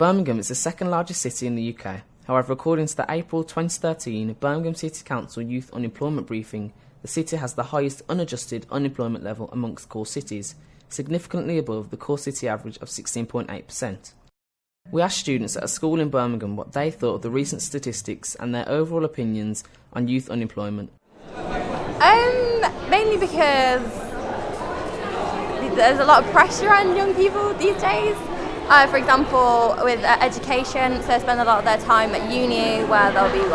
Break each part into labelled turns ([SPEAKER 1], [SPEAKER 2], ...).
[SPEAKER 1] Birmingham is the second largest city in the UK. However, according to the April 2013 Birmingham City Council Youth Unemployment Briefing, the city has the highest unadjusted unemployment level amongst core cities, significantly above the core city average of 16.8%. We asked students at a school in Birmingham what they thought of the recent statistics and their overall opinions on youth unemployment.
[SPEAKER 2] Mainly because there's a lot of pressure on young people these days. For example, with education, so they spend a lot of their time at uni where they'll be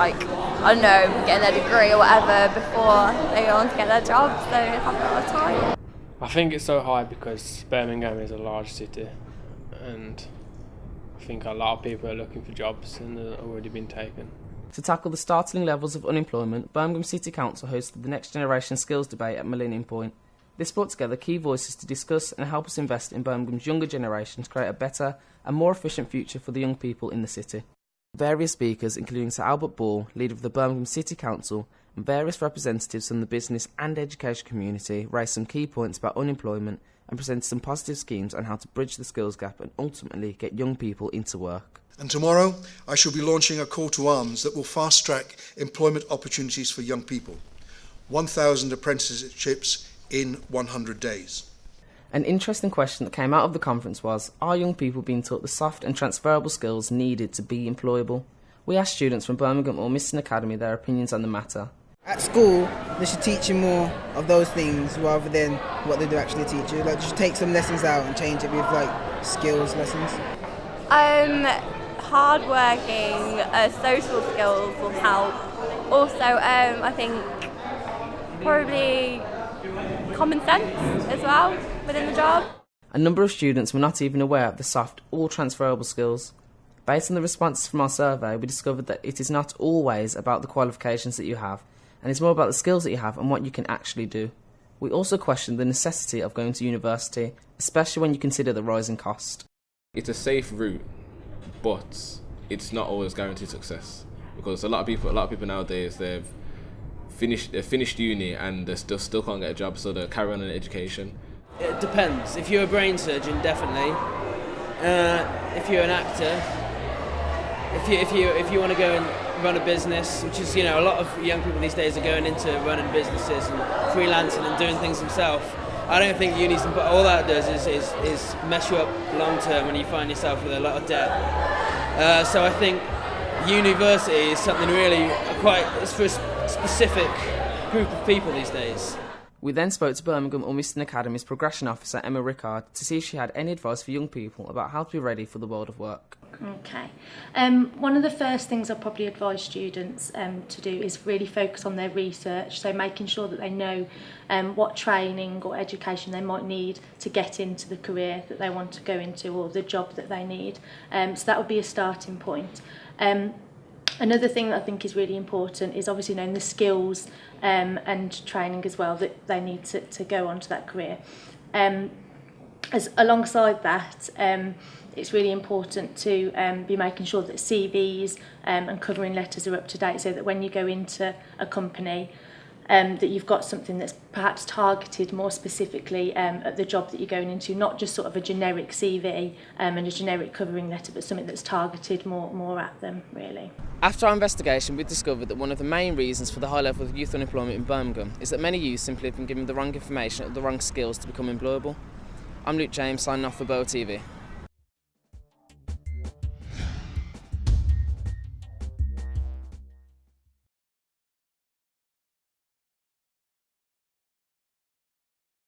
[SPEAKER 2] getting their degree or whatever before they go on to get their job, so they have a lot of time.
[SPEAKER 3] I think it's so high because Birmingham is a large city and I think a lot of people are looking for jobs and they've already been taken.
[SPEAKER 1] To tackle the startling levels of unemployment, Birmingham City Council hosted the Next Generation Skills Debate at Millennium Point. This brought together key voices to discuss and help us invest in Birmingham's younger generation to create a better and more efficient future for the young people in the city. Various speakers, including Sir Albert Ball, leader of the Birmingham City Council, and various representatives from the business and education community, raised some key points about unemployment and presented some positive schemes on how to bridge the skills gap and ultimately get young people into work.
[SPEAKER 4] And tomorrow, I shall be launching a call to arms that will fast-track employment opportunities for young people. 1,000 apprenticeships in 100 days.
[SPEAKER 1] An interesting question that came out of the conference was, are young people being taught the soft and transferable skills needed to be employable? We asked students from Birmingham Ormiston Academy their opinions on the matter.
[SPEAKER 5] At school, they should teach you more of those things rather than what they do actually teach you. Just take some lessons out and change it with skills lessons.
[SPEAKER 2] Hard-working, social skills will help. Also, I think probably common sense as well within the job.
[SPEAKER 1] A number of students were not even aware of the soft or transferable skills. Based on the responses from our survey, we discovered that it is not always about the qualifications that you have, and it's more about the skills that you have and what you can actually do. We also questioned the necessity of going to university, especially when you consider the rising cost.
[SPEAKER 6] It's a safe route, but it's not always guaranteed success, because a lot of people nowadays they've finished uni and they still can't get a job, so they carry on in education.
[SPEAKER 7] It depends. If you're a brain surgeon, definitely. If you're an actor, if you want to go and run a business, which is a lot of young people these days are going into running businesses and freelancing and doing things themselves. I don't think uni's, but all that does is mess you up long term when you find yourself with a lot of debt. So I think university is something really it's for a specific group of people these days.
[SPEAKER 1] We then spoke to Birmingham Ormiston Academy's progression officer Emma Rickard to see if she had any advice for young people about how to be ready for the world of work.
[SPEAKER 8] Okay. One of the first things I'll probably advise students to do is really focus on their research, so making sure that they know what training or education they might need to get into the career that they want to go into or the job that they need. So that would be a starting point. Another thing that I think is really important is obviously knowing the skills and training as well that they need to go on to that career. As alongside that, it's really important to be making sure that CVs and covering letters are up to date, so that when you go into a company, that you've got something that's perhaps targeted more specifically at the job that you're going into, not just sort of a generic CV and a generic covering letter, but something that's targeted more at them, really.
[SPEAKER 1] After our investigation, we discovered that one of the main reasons for the high level of youth unemployment in Birmingham is that many youth simply have been given the wrong information or the wrong skills to become employable. I'm Luke James, signing off for Bow TV.